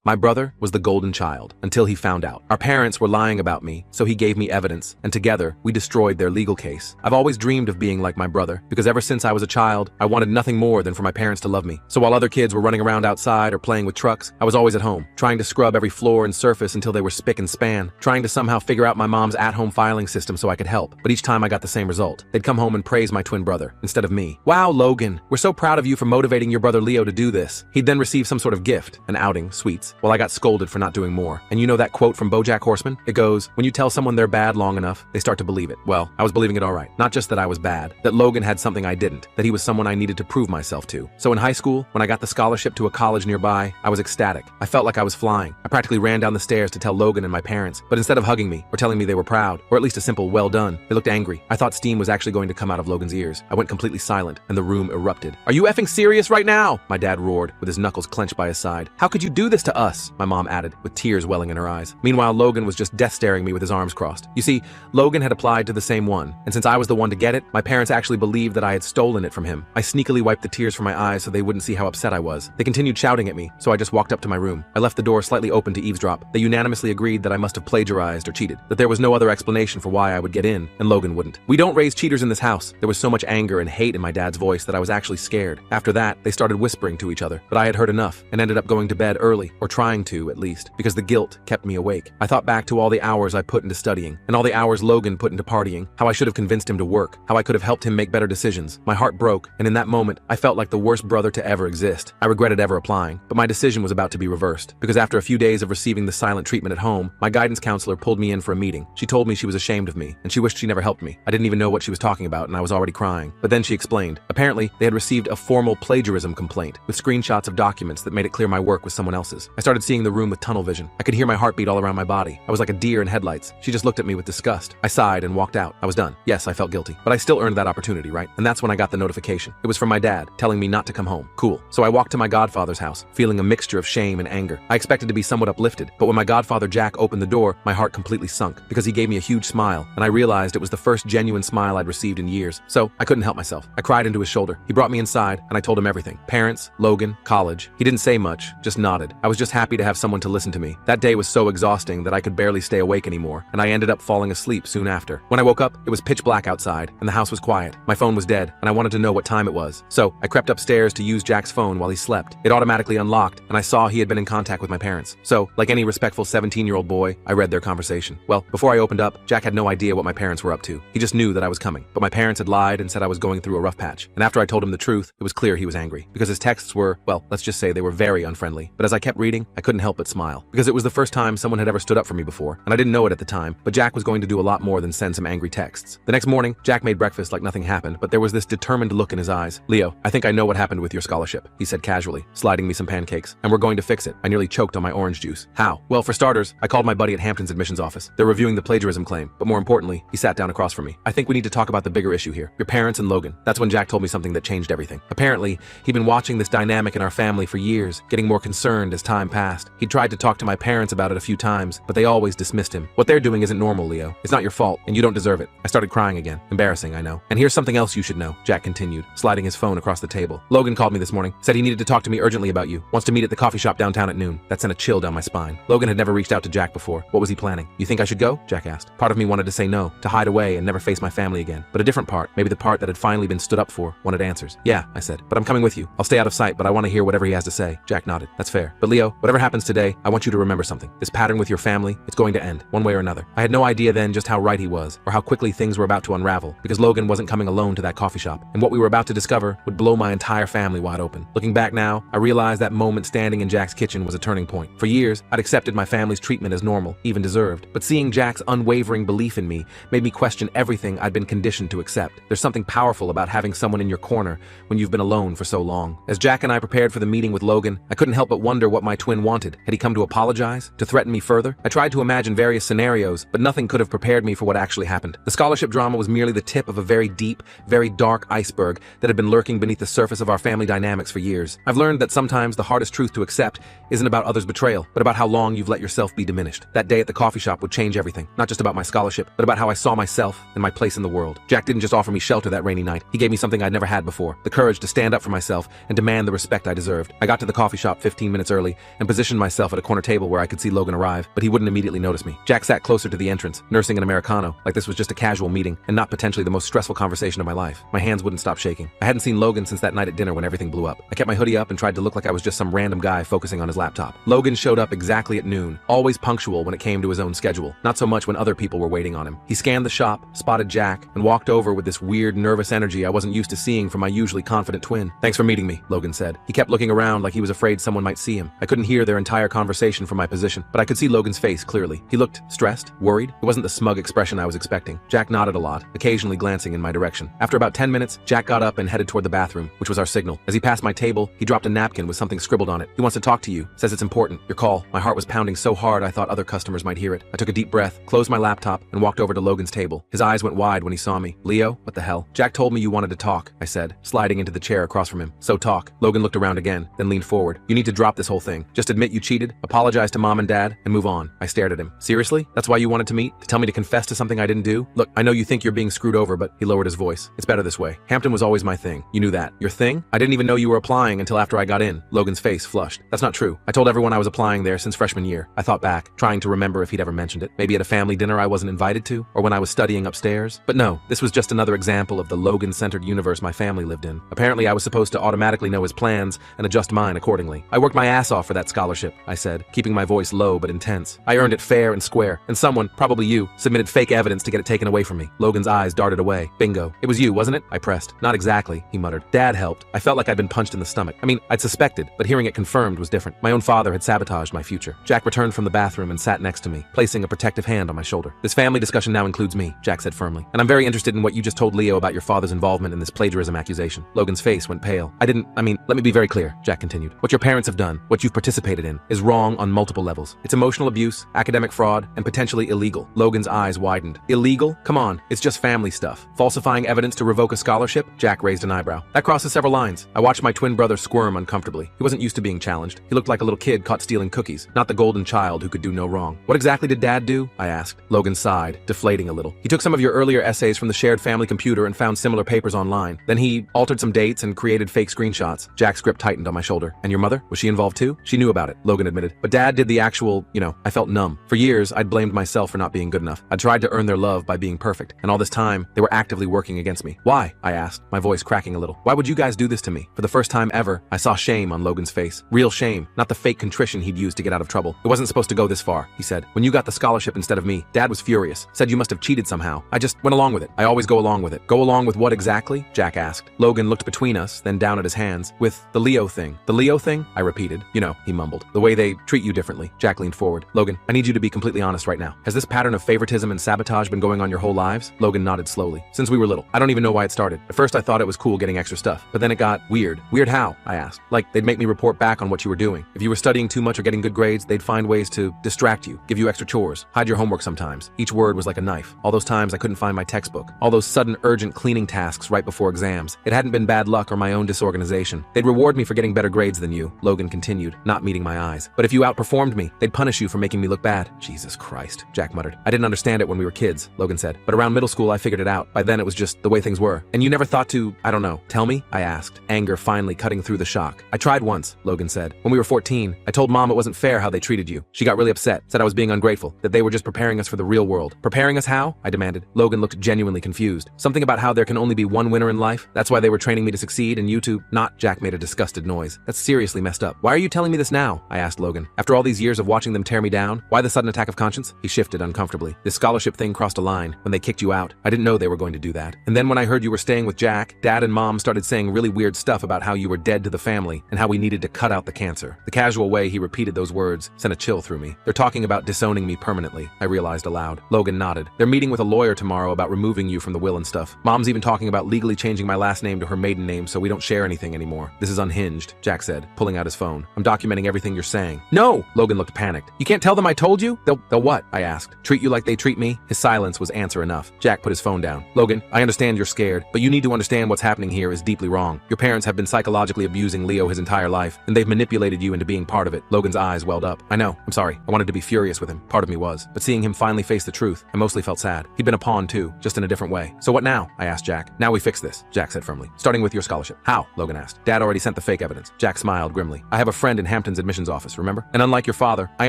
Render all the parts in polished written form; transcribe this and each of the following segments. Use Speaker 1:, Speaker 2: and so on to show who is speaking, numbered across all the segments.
Speaker 1: My brother was the golden child until he found out. Our parents were lying about me, so he gave me evidence, and together we destroyed their legal case. I've always dreamed of being like my brother, because ever since I was a child, I wanted nothing more than for my parents to love me. So while other kids were running around outside or playing with trucks, I was always at home, trying to scrub every floor and surface until they were spick and span, trying to somehow figure out my mom's at-home filing system so I could help. But each time I got the same result. They'd come home and praise my twin brother, instead of me. "Wow, Logan, we're so proud of you for motivating your brother Leo to do this." He'd then receive some sort of gift, an outing, sweets, while I got scolded for not doing more. And you know that quote from BoJack Horseman? It goes, when you tell someone they're bad long enough, they start to believe it. Well, I was believing it all right. Not just that I was bad, that Logan had something I didn't, that he was someone I needed to prove myself to. So in high school, when I got the scholarship to a college nearby, I was ecstatic. I felt like I was flying. I practically ran down the stairs to tell Logan and my parents, but instead of hugging me or telling me they were proud, or at least a simple well done, they looked angry. I thought steam was actually going to come out of Logan's ears. I went completely silent, and the room erupted. "Are you effing serious right now?" my dad roared, with his knuckles clenched by his side. "How could you do this to us?" my mom added, with tears welling in her eyes. Meanwhile, Logan was just death staring me with his arms crossed. You see, Logan had applied to the same one, and since I was the one to get it, my parents actually believed that I had stolen it from him. I sneakily wiped the tears from my eyes so they wouldn't see how upset I was. They continued shouting at me, so I just walked up to my room. I left the door slightly open to eavesdrop. They unanimously agreed that I must have plagiarized or cheated, that there was no other explanation for why I would get in, and Logan wouldn't. "We don't raise cheaters in this house." There was so much anger and hate in my dad's voice that I was actually scared. After that, they started whispering to each other, but I had heard enough and ended up going to bed early, or trying to, at least, because the guilt kept me awake. I thought back to all the hours I put into studying, and all the hours Logan put into partying, how I should have convinced him to work, how I could have helped him make better decisions. My heart broke, and in that moment, I felt like the worst brother to ever exist. I regretted ever applying, but my decision was about to be reversed, because after a few days of receiving the silent treatment at home, my guidance counselor pulled me in for a meeting. She told me she was ashamed of me, and she wished she never helped me. I didn't even know what she was talking about, and I was already crying. But then she explained. Apparently, they had received a formal plagiarism complaint, with screenshots of documents that made it clear my work was someone else's. I started seeing the room with tunnel vision. I could hear my heartbeat all around my body. I was like a deer in headlights. She just looked at me with disgust. I sighed and walked out. I was done. Yes, I felt guilty, but I still earned that opportunity, right? And that's when I got the notification. It was from my dad, telling me not to come home. Cool. So I walked to my godfather's house, feeling a mixture of shame and anger. I expected to be somewhat uplifted, but when my godfather Jack opened the door, my heart completely sunk, because he gave me a huge smile, and I realized it was the first genuine smile I'd received in years. So I couldn't help myself. I cried into his shoulder. He brought me inside, and I told him everything. Parents, Logan, college. He didn't say much, just nodded. I was just happy to have someone to listen to me. That day was so exhausting that I could barely stay awake anymore, and I ended up falling asleep soon after. When I woke up, it was pitch black outside, and the house was quiet. My phone was dead, and I wanted to know what time it was. So I crept upstairs to use Jack's phone while he slept. It automatically unlocked, and I saw he had been in contact with my parents. So, like any respectful 17-year-old boy, I read their conversation. Well, before I opened up, Jack had no idea what my parents were up to. He just knew that I was coming. But my parents had lied and said I was going through a rough patch. And after I told him the truth, it was clear he was angry, because his texts were, well, let's just say they were very unfriendly. But as I kept reading, I couldn't help but smile, because it was the first time someone had ever stood up for me before, and I didn't know it at the time, but Jack was going to do a lot more than send some angry texts. The next morning, Jack made breakfast like nothing happened, but there was this determined look in his eyes. "Leo, I think I know what happened with your scholarship," he said casually, sliding me some pancakes, "and we're going to fix it." I nearly choked on my orange juice. "How?" "Well, for starters, I called my buddy at Hampton's admissions office. They're reviewing the plagiarism claim, but more importantly, he sat down across from me. "I think we need to talk about the bigger issue here. Your parents and Logan." That's when Jack told me something that changed everything. Apparently, he'd been watching this dynamic in our family for years, getting more concerned as time passed. He'd tried to talk to my parents about it a few times, but they always dismissed him. "What they're doing isn't normal, Leo. It's not your fault, and you don't deserve it." I started crying again. Embarrassing, I know. "And here's something else you should know," Jack continued, sliding his phone across the table. "Logan called me this morning, said he needed to talk to me urgently about you. Wants to meet at the coffee shop downtown at noon." That sent a chill down my spine. Logan had never reached out to Jack before. What was he planning? "You think I should go?" Jack asked. Part of me wanted to say no, to hide away and never face my family again. But a different part, maybe the part that had finally been stood up for, wanted answers. "Yeah," I said, "but I'm coming with you. I'll stay out of sight, but I want to hear whatever he has to say." Jack nodded. "That's fair. But Leo, whatever happens today, I want you to remember something. This pattern with your family, it's going to end, one way or another." I had no idea then just how right he was, or how quickly things were about to unravel, because Logan wasn't coming alone to that coffee shop, and what we were about to discover would blow my entire family wide open. Looking back now, I realized that moment standing in Jack's kitchen was a turning point. For years, I'd accepted my family's treatment as normal, even deserved, but seeing Jack's unwavering belief in me made me question everything I'd been conditioned to accept. There's something powerful about having someone in your corner when you've been alone for so long. As Jack and I prepared for the meeting with Logan, I couldn't help but wonder what my twin wanted. Had he come to apologize? To threaten me further? I tried to imagine various scenarios, but nothing could have prepared me for what actually happened. The scholarship drama was merely the tip of a very deep, very dark iceberg that had been lurking beneath the surface of our family dynamics for years. I've learned that sometimes the hardest truth to accept isn't about others' betrayal, but about how long you've let yourself be diminished. That day at the coffee shop would change everything, not just about my scholarship, but about how I saw myself and my place in the world. Jack didn't just offer me shelter that rainy night. He gave me something I'd never had before, the courage to stand up for myself and demand the respect I deserved. I got to the coffee shop 15 minutes early, and positioned myself at a corner table where I could see Logan arrive, but he wouldn't immediately notice me. Jack sat closer to the entrance, nursing an Americano, like this was just a casual meeting and not potentially the most stressful conversation of my life. My hands wouldn't stop shaking. I hadn't seen Logan since that night at dinner when everything blew up. I kept my hoodie up and tried to look like I was just some random guy focusing on his laptop. Logan showed up exactly at noon, always punctual when it came to his own schedule, not so much when other people were waiting on him. He scanned the shop, spotted Jack, and walked over with this weird, nervous energy I wasn't used to seeing from my usually confident twin. "Thanks for meeting me," Logan said. He kept looking around like he was afraid someone might see him. I couldn't hear their entire conversation from my position, but I could see Logan's face clearly. He looked stressed, worried. It wasn't the smug expression I was expecting. Jack nodded a lot, occasionally glancing in my direction. After about 10 minutes, Jack got up and headed toward the bathroom, which was our signal. As he passed my table, he dropped a napkin with something scribbled on it. "He wants to talk to you. Says it's important. Your call." My heart was pounding so hard I thought other customers might hear it. I took a deep breath, closed my laptop, and walked over to Logan's table. His eyes went wide when he saw me. "Leo, what the hell?" "Jack told me you wanted to talk," I said, sliding into the chair across from him. "So talk." Logan looked around again, then leaned forward. "You need to drop this whole thing. Just admit you cheated, apologize to mom and dad, and move on." I stared at him. "Seriously? That's why you wanted to meet? To tell me to confess to something I didn't do? Look, I know you think you're being screwed over, but..." He lowered his voice. "It's better this way. Hampton was always my thing. You knew that." "Your thing? I didn't even know you were applying until after I got in." Logan's face flushed. "That's not true. I told everyone I was applying there since freshman year." I thought back, trying to remember if he'd ever mentioned it. Maybe at a family dinner I wasn't invited to, or when I was studying upstairs. But no, this was just another example of the Logan-centered universe my family lived in. Apparently I was supposed to automatically know his plans and adjust mine accordingly. "I worked my ass off for that scholarship," I said, keeping my voice low but intense. "I earned it fair and square, and someone, probably you, submitted fake evidence to get it taken away from me." Logan's eyes darted away. "Bingo. It was you, wasn't it?" I pressed. "Not exactly," he muttered. "Dad helped. I felt like I'd been punched in the stomach. I mean, I'd suspected, but hearing it confirmed was different. My own father had sabotaged my future." Jack returned from the bathroom and sat next to me, placing a protective hand on my shoulder. "This family discussion now includes me," Jack said firmly, "and I'm very interested in what you just told Leo about your father's involvement in this plagiarism accusation." Logan's face went pale. Let me be very clear," Jack continued. "What your parents have done, what you've participated in, is wrong on multiple levels. It's emotional abuse, academic fraud, and potentially illegal." Logan's eyes widened. "Illegal? Come on, it's just family stuff. Falsifying evidence to revoke a scholarship?" Jack raised an eyebrow. "That crosses several lines." I watched my twin brother squirm uncomfortably. He wasn't used to being challenged. He looked like a little kid caught stealing cookies, not the golden child who could do no wrong. "What exactly did Dad do?" I asked. Logan sighed, deflating a little. "He took some of your earlier essays from the shared family computer and found similar papers online. Then he altered some dates and created fake screenshots." Jack's grip tightened on my shoulder. "And your mother? Was she involved too?" "She knew about it," Logan admitted. "But Dad did the actual, I felt numb. For years, I'd blamed myself for not being good enough. I'd tried to earn their love by being perfect, and all this time, they were actively working against me." "Why?" I asked, my voice cracking a little. "Why would you guys do this to me?" For the first time ever, I saw shame on Logan's face. Real shame, not the fake contrition he'd used to get out of trouble. "It wasn't supposed to go this far," he said. "When you got the scholarship instead of me, Dad was furious. Said you must have cheated somehow. I just went along with it. I always go along with it." "Go along with what exactly?" Jack asked. Logan looked between us, then down at his hands. "With the Leo thing." "The Leo thing?" I repeated. He mumbled. "The way they treat you differently." Jack leaned forward. "Logan, I need you to be completely honest right now. Has this pattern of favoritism and sabotage been going on your whole lives?" Logan nodded slowly. "Since we were little. I don't even know why it started. At first I thought it was cool getting extra stuff, but then it got weird." "Weird how?" I asked. "Like, they'd make me report back on what you were doing. If you were studying too much or getting good grades, they'd find ways to distract you, give you extra chores, hide your homework sometimes." Each word was like a knife. All those times I couldn't find my textbook. All those sudden urgent cleaning tasks right before exams. It hadn't been bad luck or my own disorganization. "They'd reward me for getting better grades than you," Logan continued, not meeting my eyes. "But if you outperformed me, they'd punish you for making me look bad." "Jesus Christ," Jack muttered. "I didn't understand it when we were kids," Logan said. "But around middle school I figured it out. By then it was just the way things were." "And you never thought to, I don't know, tell me?" I asked, anger finally cutting through the shock. "I tried once," Logan said. "When we were 14, I told Mom it wasn't fair how they treated you. She got really upset, said I was being ungrateful, that they were just preparing us for the real world." "Preparing us how?" I demanded. Logan looked genuinely confused. "Something about how there can only be one winner in life. That's why they were training me to succeed and you to not." Jack made a disgusted noise. "That's seriously messed up. Why are you telling me this now?" I asked Logan. "After all these years of watching them tear me down, why the sudden attack of conscience?" He shifted uncomfortably. "This scholarship thing crossed a line when they kicked you out. I didn't know they were going to do that. And then when I heard you were staying with Jack, Dad and Mom started saying really weird stuff about how you were dead to the family and how we needed to cut out the cancer." The casual way he repeated those words sent a chill through me. "They're talking about disowning me permanently," I realized aloud. Logan nodded. "They're meeting with a lawyer tomorrow about removing you from the will and stuff. Mom's even talking about legally changing my last name to her maiden name so we don't share anything anymore. This is unhinged," Jack said, pulling out his phone. "I'm documenting everything you're saying." "No!" Logan looked panicked. "You can't tell them I told you?" They'll what?" I asked. "Treat you like they treat me?" His silence was answer enough. Jack put his phone down. "Logan, I understand you're scared, but you need to understand what's happening here is deeply wrong. Your parents have been psychologically abusing Leo his entire life, and they've manipulated you into being part of it." Logan's eyes welled up. "I know. I'm sorry. I wanted to be furious with him. Part of me was. But seeing him finally face the truth, I mostly felt sad. He'd been a pawn too, just in a different way." "So what now?" I asked Jack. "Now we fix this," Jack said firmly. "Starting with your scholarship." "How?" Logan asked. "Dad already sent the fake evidence." Jack smiled grimly. "I have a friend in Hampton Hampton's admissions office, remember? And unlike your father, I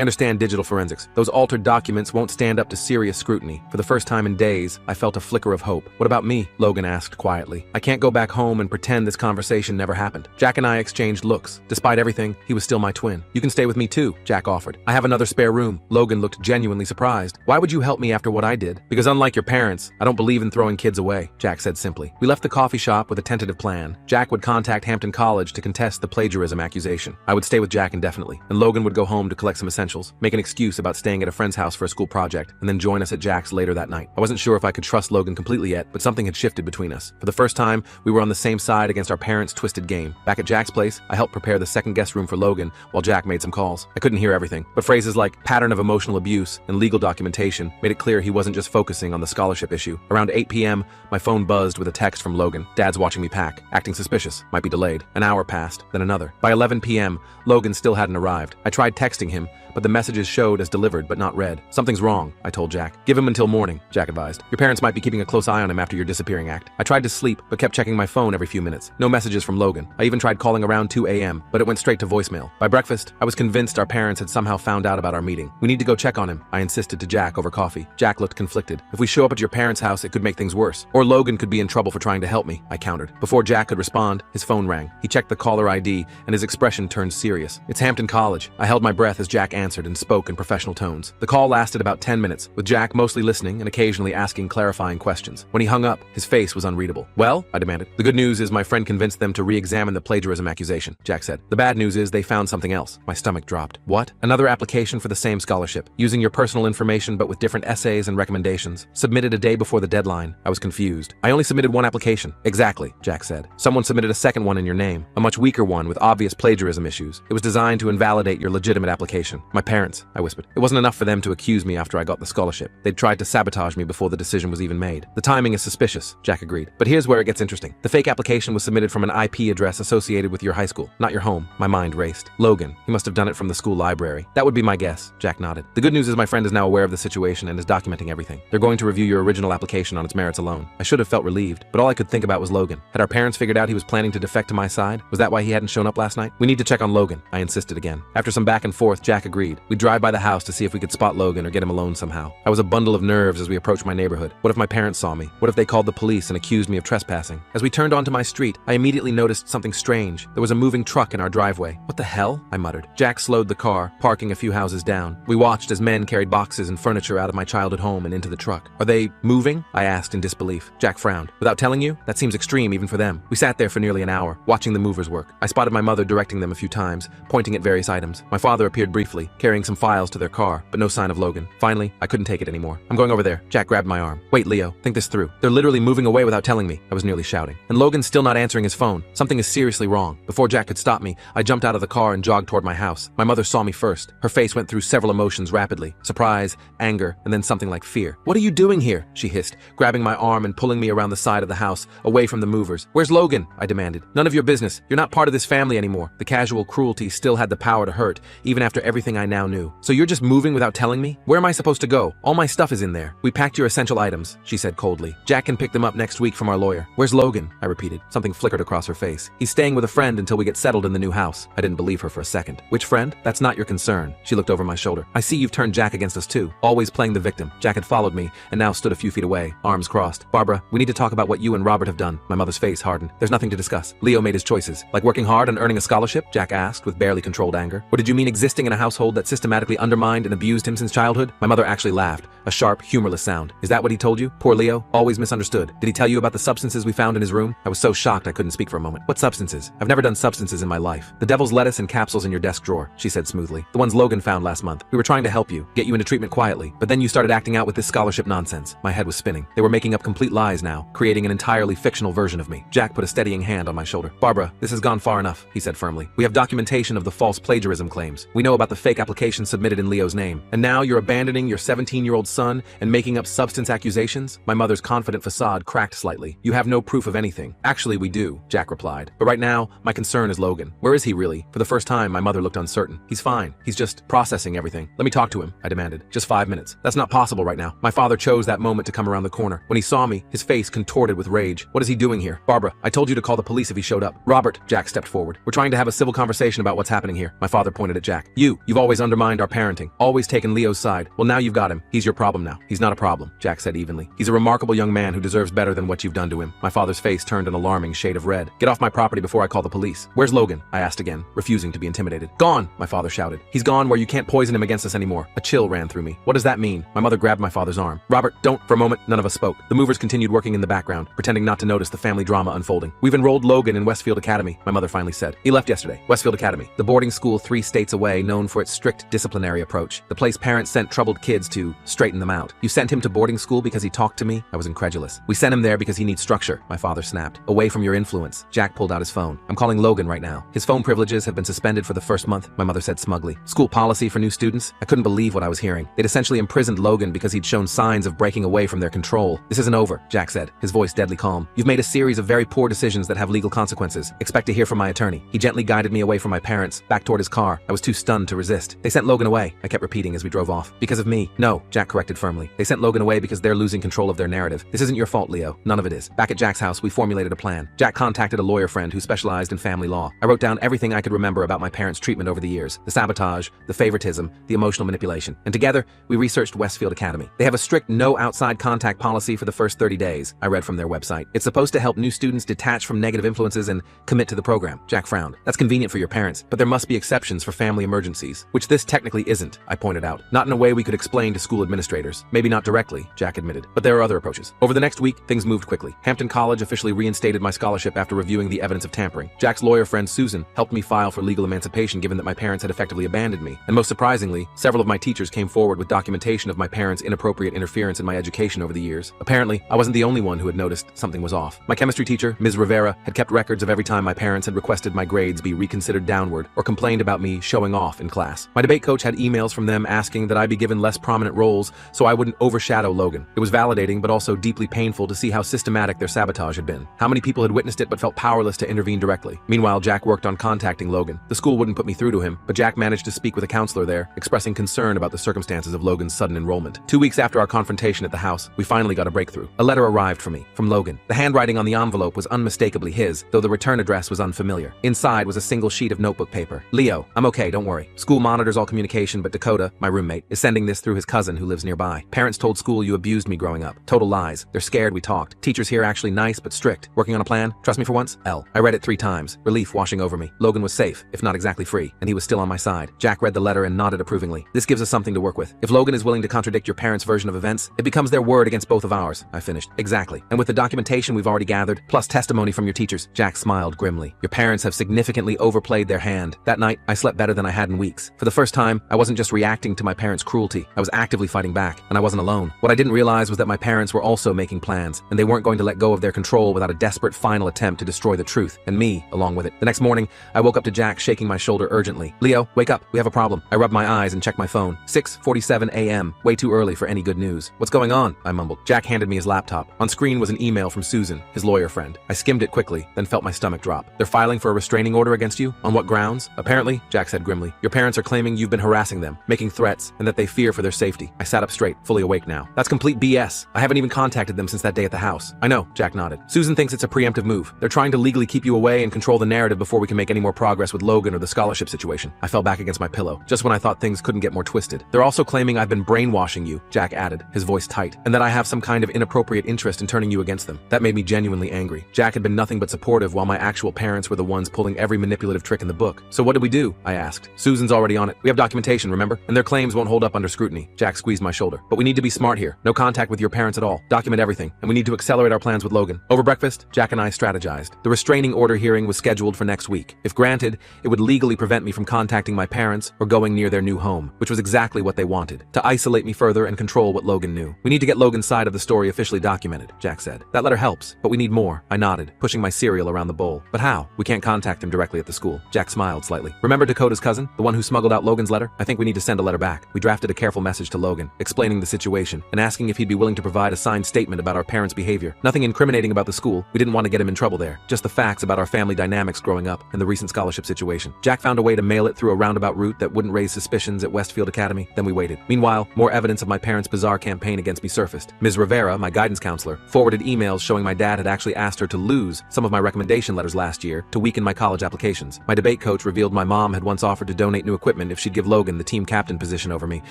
Speaker 1: understand digital forensics. Those altered documents won't stand up to serious scrutiny. For the first time in days, I felt a flicker of hope. What about me? Logan asked quietly. I can't go back home and pretend this conversation never happened. Jack and I exchanged looks. Despite everything, he was still my twin. You can stay with me too, Jack offered. I have another spare room. Logan looked genuinely surprised. Why would you help me after what I did? Because unlike your parents, I don't believe in throwing kids away, Jack said simply. We left the coffee shop with a tentative plan. Jack would contact Hampton College to contest the plagiarism accusation. I would stay with Jack indefinitely, and Logan would go home to collect some essentials, make an excuse about staying at a friend's house for a school project, and then join us at Jack's later that night. I wasn't sure if I could trust Logan completely yet, but something had shifted between us. For the first time, we were on the same side against our parents' twisted game. Back at Jack's place, I helped prepare the second guest room for Logan while Jack made some calls. I couldn't hear everything, but phrases like pattern of emotional abuse and legal documentation made it clear he wasn't just focusing on the scholarship issue. Around 8 p.m., my phone buzzed with a text from Logan. Dad's watching me pack, acting suspicious, might be delayed. An hour passed, then another. By 11 p.m., Logan still hadn't arrived. I tried texting him, but the messages showed as delivered but not read. Something's wrong, I told Jack. Give him until morning, Jack advised. Your parents might be keeping a close eye on him after your disappearing act. I tried to sleep, but kept checking my phone every few minutes. No messages from Logan. I even tried calling around 2 a.m., but it went straight to voicemail. By breakfast, I was convinced our parents had somehow found out about our meeting. We need to go check on him, I insisted to Jack over coffee. Jack looked conflicted. If we show up at your parents' house, it could make things worse. Or Logan could be in trouble for trying to help me, I countered. Before Jack could respond, his phone rang. He checked the caller ID, and his expression turned serious. It's Hampton College. I held my breath as Jack answered and spoke in professional tones. The call lasted about 10 minutes, with Jack mostly listening and occasionally asking clarifying questions. When he hung up, his face was unreadable. Well, I demanded. The good news is my friend convinced them to re-examine the plagiarism accusation, Jack said. The bad news is they found something else. My stomach dropped. What? Another application for the same scholarship, using your personal information but with different essays and recommendations. Submitted a day before the deadline. I was confused. I only submitted one application. Exactly, Jack said. Someone submitted a second one in your name, a much weaker one with obvious plagiarism issues. It was designed to invalidate your legitimate application. My parents, I whispered. It wasn't enough for them to accuse me after I got the scholarship. They'd tried to sabotage me before the decision was even made. The timing is suspicious, Jack agreed. But here's where it gets interesting. The fake application was submitted from an IP address associated with your high school, not your home. My mind raced. Logan, he must have done it from the school library. That would be my guess, Jack nodded. The good news is my friend is now aware of the situation and is documenting everything. They're going to review your original application on its merits alone. I should have felt relieved, but all I could think about was Logan. Had our parents figured out he was planning to defect to my side? Was that why he hadn't shown up last night? We need to check on Logan, I insisted again. After some back and forth, Jack agreed. We'd drive by the house to see if we could spot Logan or get him alone somehow. I was a bundle of nerves as we approached my neighborhood. What if my parents saw me? What if they called the police and accused me of trespassing? As we turned onto my street, I immediately noticed something strange. There was a moving truck in our driveway. What the hell? I muttered. Jack slowed the car, parking a few houses down. We watched as men carried boxes and furniture out of my childhood home and into the truck. Are they moving? I asked in disbelief. Jack frowned. Without telling you? That seems extreme even for them. We sat there for nearly an hour, watching the movers work. I spotted my mother directing them a few times, pointing at various items. My father appeared briefly, carrying some files to their car, but no sign of Logan. Finally, I couldn't take it anymore. I'm going over there. Jack grabbed my arm. Wait, Leo, think this through. They're literally moving away without telling me. I was nearly shouting. And Logan's still not answering his phone. Something is seriously wrong. Before Jack could stop me, I jumped out of the car and jogged toward my house. My mother saw me first. Her face went through several emotions rapidly. Surprise, anger, and then something like fear. What are you doing here? She hissed, grabbing my arm and pulling me around the side of the house, away from the movers. Where's Logan? I demanded. None of your business. You're not part of this family anymore. The casual cruelty still had the power to hurt, even after everything I now knew. So you're just moving without telling me? Where am I supposed to go? All my stuff is in there. We packed your essential items, she said coldly. Jack can pick them up next week from our lawyer. Where's Logan? I repeated. Something flickered across her face. He's staying with a friend until we get settled in the new house. I didn't believe her for a second. Which friend? That's not your concern. She looked over my shoulder. I see you've turned Jack against us too, always playing the victim. Jack had followed me and now stood a few feet away, arms crossed. Barbara, we need to talk about what you and Robert have done. My mother's face hardened. There's nothing to discuss. Leo made his choices. Like working hard and earning a scholarship? Jack asked with barely controlled anger. Or did you mean existing in a household that systematically undermined and abused him since childhood? My mother actually laughed, a sharp, humorless sound. Is that what he told you? Poor Leo, always misunderstood. Did he tell you about the substances we found in his room? I was so shocked I couldn't speak for a moment. What substances? I've never done substances in my life. The devil's lettuce and capsules in your desk drawer, she said smoothly. The ones Logan found last month. We were trying to help you, get you into treatment quietly, but then you started acting out with this scholarship nonsense. My head was spinning. They were making up complete lies now, creating an entirely fictional version of me. Jack put a steadying hand on my shoulder. Barbara, this has gone far enough, he said firmly. We have documentation of the false plagiarism claims. We know about the fake application submitted in Leo's name. And now you're abandoning your 17-year-old son and making up substance accusations? My mother's confident facade cracked slightly. You have no proof of anything. Actually, we do, Jack replied. But right now, my concern is Logan. Where is he really? For the first time, my mother looked uncertain. He's fine. He's just processing everything. Let me talk to him, I demanded. Just 5 minutes. That's not possible right now. My father chose that moment to come around the corner. When he saw me, his face contorted with rage. What is he doing here? Barbara, I told you to call the police if he showed up. Robert, Jack stepped forward. We're trying to have a civil conversation about out what's happening here. My father pointed at Jack. You've always undermined our parenting, always taken Leo's side. Well, now you've got him. He's your problem now. He's not a problem, Jack said evenly. He's a remarkable young man who deserves better than what you've done to him. My father's face turned an alarming shade of red. Get off my property before I call the police. Where's Logan? I asked again, refusing to be intimidated. Gone, my father shouted. He's gone where you can't poison him against us anymore. A chill ran through me. What does that mean? My mother grabbed my father's arm. Robert, don't. For a moment, none of us spoke. The movers continued working in the background, pretending not to notice the family drama unfolding. We've enrolled Logan in Westfield Academy, my mother finally said. He left yesterday. Westfield Academy, the boarding school 3 states away known for its strict disciplinary approach. The place parents sent troubled kids to straighten them out. You sent him to boarding school because he talked to me? I was incredulous. We sent him there because he needs structure, my father snapped. Away from your influence. Jack pulled out his phone. I'm calling Logan right now. His phone privileges have been suspended for the first month, my mother said smugly. School policy for new students? I couldn't believe what I was hearing. They'd essentially imprisoned Logan because he'd shown signs of breaking away from their control. This isn't over, Jack said, his voice deadly calm. You've made a series of very poor decisions that have legal consequences. Expect to hear from my attorney. He gently guided me away from my parents, back toward his car. I was too stunned to resist. They sent Logan away, I kept repeating as we drove off. Because of me. No, Jack corrected firmly. They sent Logan away because they're losing control of their narrative. This isn't your fault, Leo. None of it is. Back at Jack's house, we formulated a plan. Jack contacted a lawyer friend who specialized in family law. I wrote down everything I could remember about my parents' treatment over the years. The sabotage, the favoritism, the emotional manipulation. And together, we researched Westfield Academy. They have a strict no outside contact policy for the first 30 days, I read from their website. It's supposed to help new students detach from negative influences and commit to the program. Jack frowned. That's convenient for your parents, but there must be exceptions for family emergencies, which this technically isn't, I pointed out. Not in a way we could explain to school administrators. Maybe not directly, Jack admitted, but there are other approaches. Over the next week, things moved quickly. Hampton College officially reinstated my scholarship after reviewing the evidence of tampering. Jack's lawyer friend Susan helped me file for legal emancipation given that my parents had effectively abandoned me. And most surprisingly, several of my teachers came forward with documentation of my parents' inappropriate interference in my education over the years. Apparently, I wasn't the only one who had noticed something was off. My chemistry teacher, Ms. Rivera, had kept records of every time my parents had requested my grades be reconsidered downward or complained about me showing off in class. My debate coach had emails from them asking that I be given less prominent roles so I wouldn't overshadow Logan. It was validating but also deeply painful to see how systematic their sabotage had been. How many people had witnessed it but felt powerless to intervene directly. Meanwhile, Jack worked on contacting Logan. The school wouldn't put me through to him, but Jack managed to speak with a counselor there, expressing concern about the circumstances of Logan's sudden enrollment. 2 weeks after our confrontation at the house, we finally got a breakthrough. A letter arrived for me, from Logan. The handwriting on the envelope was unmistakably his, though the return address was unfamiliar. Inside was a single sheet of notebook paper. Leo, I'm okay, don't worry. School monitors all communication, but Dakota, my roommate, is sending this through his cousin who lives nearby. Parents told school you abused me growing up. Total lies. They're scared we talked. Teachers here actually nice but strict. Working on a plan? Trust me for once? L. I read it 3 times, relief washing over me. Logan was safe, if not exactly free, and he was still on my side. Jack read the letter and nodded approvingly. This gives us something to work with. If Logan is willing to contradict your parents' version of events, it becomes their word against both of ours. I finished. Exactly. And with the documentation we've already gathered, plus testimony from your teachers, Jack smiled grimly. Your parents have significantly overplayed their hand. That night, I slept better than I had in weeks. For the first time, I wasn't just reacting to my parents' cruelty. I was actively fighting back, and I wasn't alone. What I didn't realize was that my parents were also making plans, and they weren't going to let go of their control without a desperate final attempt to destroy the truth, and me along with it. The next morning, I woke up to Jack shaking my shoulder urgently. Leo, wake up. We have a problem. I rubbed my eyes and checked my phone. 6:47 a.m. Way too early for any good news. What's going on? I mumbled. Jack handed me his laptop. On screen was an email from Susan, his lawyer friend. I skimmed it quickly, then felt my stomach drop. They're filing for a restraining order against you? On what grounds? Apparently, Jack said grimly, your parents are claiming you've been harassing them, making threats, and that they fear for their safety. I sat up straight, fully awake now. That's complete BS. I haven't even contacted them since that day at the house. I know, Jack nodded. Susan thinks it's a preemptive move. They're trying to legally keep you away and control the narrative before we can make any more progress with Logan or the scholarship situation. I fell back against my pillow, just when I thought things couldn't get more twisted. They're also claiming I've been brainwashing you, Jack added, his voice tight, and that I have some kind of inappropriate interest in turning you against them. That made me genuinely angry. Jack had been nothing but supportive while my actual parents were the ones pulling every manipulative trick in the book. So what did we do? I asked. Susan's already on it. We have documentation, remember? And their claims won't hold up under scrutiny. Jack squeezed my shoulder. But we need to be smart here. No contact with your parents at all. Document everything. And we need to accelerate our plans with Logan. Over breakfast, Jack and I strategized. The restraining order hearing was scheduled for next week. If granted, it would legally prevent me from contacting my parents or going near their new home, which was exactly what they wanted, to isolate me further and control what Logan knew. We need to get Logan's side of the story officially documented, Jack said. That letter helps, but we need more. I nodded, pushing my cereal around the bowl. But how? We can't contact him directly at the school. Jack smiled slightly. Remember Dakota's cousin? The one who smuggled out Logan's letter? I think we need to send a letter back. We drafted a careful message to Logan, explaining the situation and asking if he'd be willing to provide a signed statement about our parents' behavior. Nothing incriminating about the school. We didn't want to get him in trouble there. Just the facts about our family dynamics growing up and the recent scholarship situation. Jack found a way to mail it through a roundabout route that wouldn't raise suspicions at Westfield Academy. Then we waited. Meanwhile, more evidence of my parents' bizarre campaign against me surfaced. Ms. Rivera, my guidance counselor, forwarded emails showing my dad had actually asked her to lose some of my recommendation letters last year to weaken my college applications. My debate coach revealed my mom had once offered to donate new equipment if she'd give Logan the team captain position over me,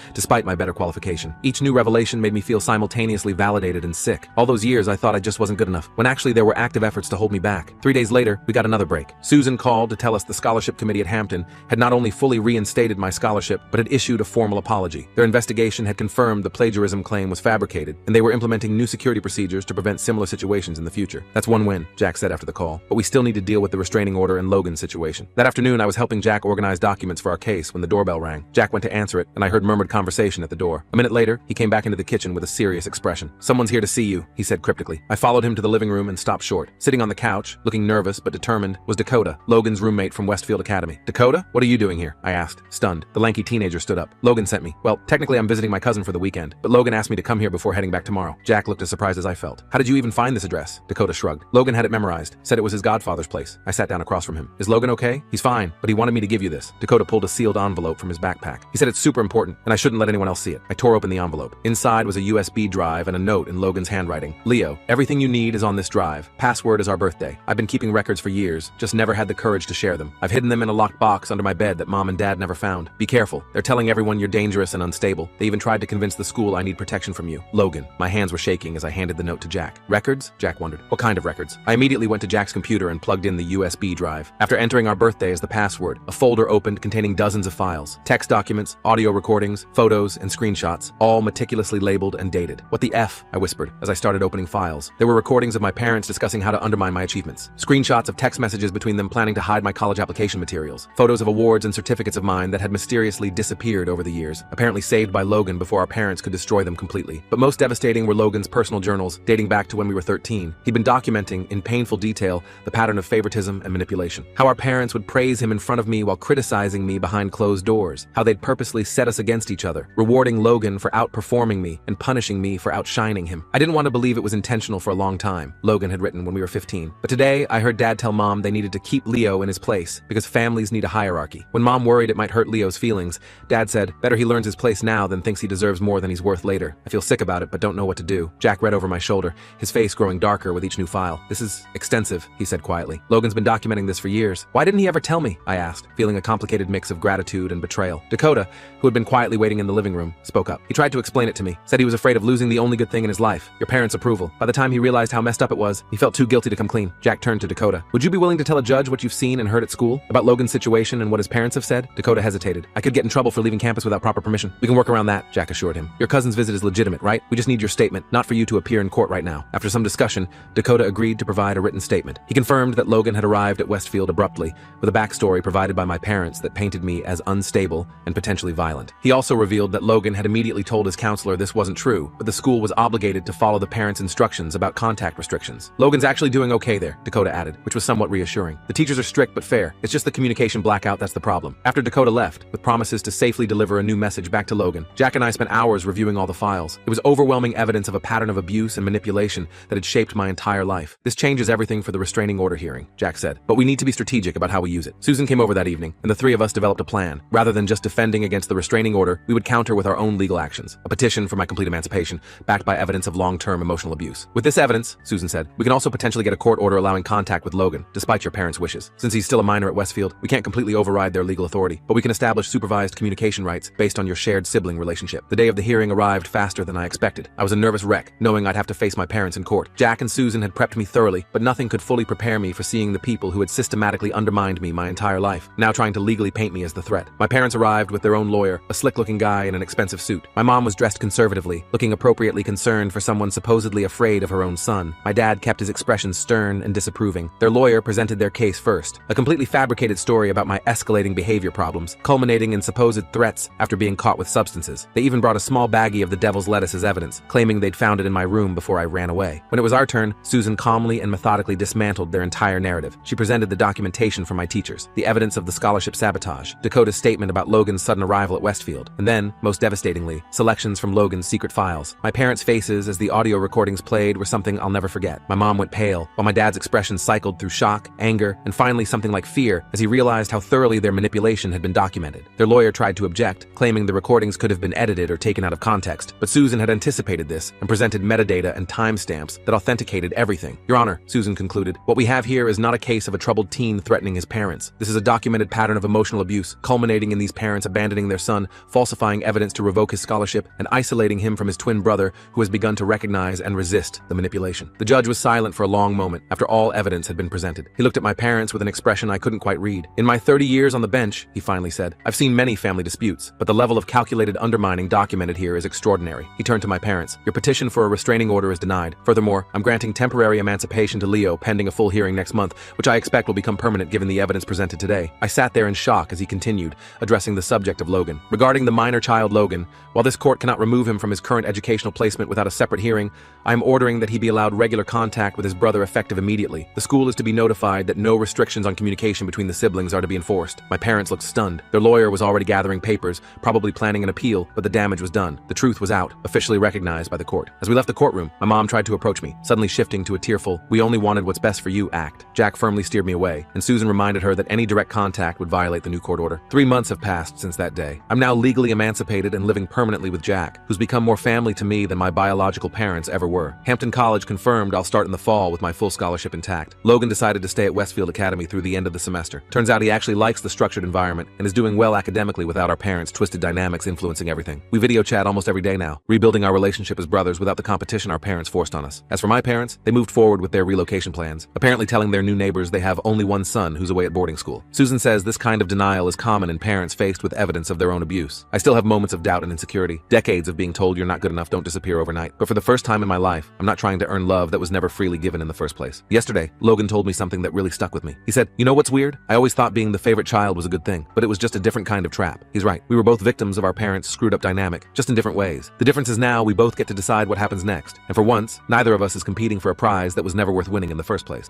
Speaker 1: despite my better qualification. Each new revelation made me feel simultaneously validated and sick. All those years I thought I just wasn't good enough, when actually there were active efforts to hold me back. 3 days later, we got another break. Susan called to tell us the scholarship committee at Hampton had not only fully reinstated my scholarship, but had issued a formal apology. Their investigation had confirmed the plagiarism claim was fabricated, and they were implementing new security procedures to prevent similar situations in the future. That's one win, Jack said after the call, but we still need to deal with the restraining order and Logan's situation. That afternoon, I was helping Jack organize documents for our case when the doorbell rang. Jack went to answer it, and I heard murmured conversation at the door. A minute later, he came back into the kitchen with a serious expression. "Someone's here to see you," he said cryptically. I followed him to the living room and stopped short. Sitting on the couch, looking nervous but determined, was Dakota, Logan's roommate from Westfield Academy. "Dakota, what are you doing here?" I asked, stunned. The lanky teenager stood up. "Logan sent me. Well, technically I'm visiting my cousin for the weekend, but Logan asked me to come here before heading back tomorrow." Jack looked as surprised as I felt. "How did you even find this address?" Dakota shrugged. "Logan had it memorized. Said it was his godfather's place." I sat down across from him. "Is Logan okay?" "He's fine, but he wanted me to give you this." Dakota pulled a sealed envelope from his backpack. He said it's super important, and I shouldn't let anyone else see it. I tore open the envelope. Inside was a USB drive and a note in Logan's handwriting. "Leo, everything you need is on this drive. Password is our birthday. I've been keeping records for years, just never had the courage to share them. I've hidden them in a locked box under my bed that Mom and Dad never found. Be careful. They're telling everyone you're dangerous and unstable. They even tried to convince the school I need protection from you. Logan." My hands were shaking as I handed the note to Jack. "Records?" Jack wondered. "What kind of records?" I immediately went to Jack's computer and plugged in the USB drive. After entering our birthday as the password, a folder opened containing dozens of files. Text documents, audio recordings, photos, and screenshots, all meticulously labeled and dated. "What the F?" I whispered as I started opening files. There were recordings of my parents discussing how to undermine my achievements. Screenshots of text messages between them planning to hide my college application materials. Photos of awards and certificates of mine that had mysteriously disappeared over the years, apparently saved by Logan before our parents could destroy them completely. But most devastating were Logan's personal journals, dating back to when we were 13. He'd been documenting, in painful detail, the pattern of favoritism and manipulation. How our parents would praise him in front of me while criticizing me behind closed doors. How they'd purposely set us against each other, rewarding Logan for outperforming me and punishing me for outshining him. I didn't want to believe it was intentional for a long time, Logan had written when we were 15. But today, I heard Dad tell Mom they needed to keep Leo in his place because families need a hierarchy. When Mom worried it might hurt Leo's feelings, Dad said, "Better he learns his place now than thinks he deserves more than he's worth later. I feel sick about it, but don't know what to do." Jack read over my shoulder, his face growing darker with each new file. "This is extensive," he said quietly. "Logan's been documenting this for years. Why didn't he ever tell me?" I asked, feeling a complicated mix of gratitude and betrayal. Dakota, who had been quietly waiting in the living room, spoke up. "He tried to explain it to me, said he was afraid of losing the only good thing in his life, your parents' approval. By the time he realized how messed up it was, he felt too guilty to come clean." Jack turned to Dakota. "Would you be willing to tell a judge what you've seen and heard at school? About Logan's situation and what his parents have said?" Dakota hesitated. "I could get in trouble for leaving campus without proper permission." "We can work around that," Jack assured him. "Your cousin's visit is legitimate, right? We just need your statement, not for you to appear in court right now." After some discussion, Dakota agreed to provide a written statement. He confirmed that Logan had arrived at Westfield abruptly, with a backstory provided by my parents that painted me as unstable and potentially violent. He also revealed that Logan had immediately told his counselor this wasn't true, but the school was obligated to follow the parents' instructions about contact restrictions. "Logan's actually doing okay there," Dakota added, which was somewhat reassuring. "The teachers are strict but fair. It's just the communication blackout that's the problem." After Dakota left, with promises to safely deliver a new message back to Logan, Jack and I spent hours reviewing all the files. It was overwhelming evidence of a pattern of abuse and manipulation that had shaped my entire life. "This changes everything for the restraining order hearing," Jack said, "but we need to be strategic about how we use it." Susan came over that evening, and the three of us developed a plan. Rather than just defending against the restraining order, we would counter with our own legal actions. A petition for my complete emancipation, backed by evidence of long-term emotional abuse. "With this evidence," Susan said, "we can also potentially get a court order allowing contact with Logan, despite your parents' wishes. Since he's still a minor at Westfield, we can't completely override their legal authority, but we can establish supervised communication rights based on your shared sibling relationship." The day of the hearing arrived faster than I expected. I was a nervous wreck, knowing I'd have to face my parents in court. Jack and Susan had prepped me thoroughly, but nothing could fully prepare me for seeing the people who had systematically undermined me my entire life, now trying to legally paint me as the threat. My parents arrived with their own lawyer, a slick-looking guy in an expensive suit. My mom was dressed conservatively, looking appropriately concerned for someone supposedly afraid of her own son. My dad kept his expression stern and disapproving. Their lawyer presented their case first, a completely fabricated story about my escalating behavior problems, culminating in supposed threats after being caught with substances. They even brought a small baggie of the devil's lettuce as evidence, claiming they'd found it in my room before I ran away. When it was our turn, Susan calmly and methodically dismantled their entire narrative. She presented the documentation from my teachers, the evidence of the scholarship sabotage, Dakota's statement about Logan's sudden arrival at Westfield, and then, most devastatingly, selections from Logan's secret files. My parents' faces as the audio recordings played were something I'll never forget. My mom went pale, while my dad's expression cycled through shock, anger, and finally something like fear as he realized how thoroughly their manipulation had been documented. Their lawyer tried to object, claiming the recordings could have been edited or taken out of context, but Susan had anticipated this and presented metadata and timestamps that authenticated everything. "Your Honor," Susan concluded, "what we have here is not a case of a troubled teen threatening his parents. parents. This is a documented pattern of emotional abuse, culminating in these parents abandoning their son, falsifying evidence to revoke his scholarship, and isolating him from his twin brother, who has begun to recognize and resist the manipulation. The judge was silent for a long moment after all evidence had been presented. He looked at my parents with an expression I couldn't quite read. "In my 30 years on the bench," he finally said, "I've seen many family disputes, but the level of calculated undermining documented here is extraordinary." He turned to my parents. "Your petition for a restraining order is denied. Furthermore, I'm granting temporary emancipation to Leo pending a full hearing next month, which I expect will become permanent given the evidence presented today." I sat there in shock as he continued, addressing the subject of Logan. "Regarding the minor child Logan, while this court cannot remove him from his current educational placement without a separate hearing, I am ordering that he be allowed regular contact with his brother effective immediately. The school is to be notified that no restrictions on communication between the siblings are to be enforced." My parents looked stunned. Their lawyer was already gathering papers, probably planning an appeal, but the damage was done. The truth was out, officially recognized by the court. As we left the courtroom, my mom tried to approach me, suddenly shifting to a tearful, "We only wanted what's best for you" act. Jack firmly steered me away, and Susan reminded her that any direct contact would violate the new court order. 3 months have passed since that day. I'm now legally emancipated and living permanently with Jack, who's become more family to me than my biological parents ever were. Hampton College confirmed I'll start in the fall with my full scholarship intact. Logan decided to stay at Westfield Academy through the end of the semester. Turns out he actually likes the structured environment and is doing well academically without our parents' twisted dynamics influencing everything. We video chat almost every day now, rebuilding our relationship as brothers without the competition our parents forced on us. As for my parents, they moved forward with their relocation plans, apparently telling their new neighbors they have only one son who's away at boarding school. Susan says this kind of denial is common in parents faced with evidence of their own abuse. I still have moments of doubt and insecurity. Decades of being told you're not good enough don't disappear overnight. But for the first time in my life, I'm not trying to earn love that was never freely given in the first place. Yesterday, Logan told me something that really stuck with me. He said, "You know what's weird? I always thought being the favorite child was a good thing, but it was just a different kind of trap." He's right. We were both victims of our parents' screwed up dynamic, just in different ways. The difference is now we both get to decide what happens next. And for once, neither of us is competing for a prize that was never worth winning in the first place.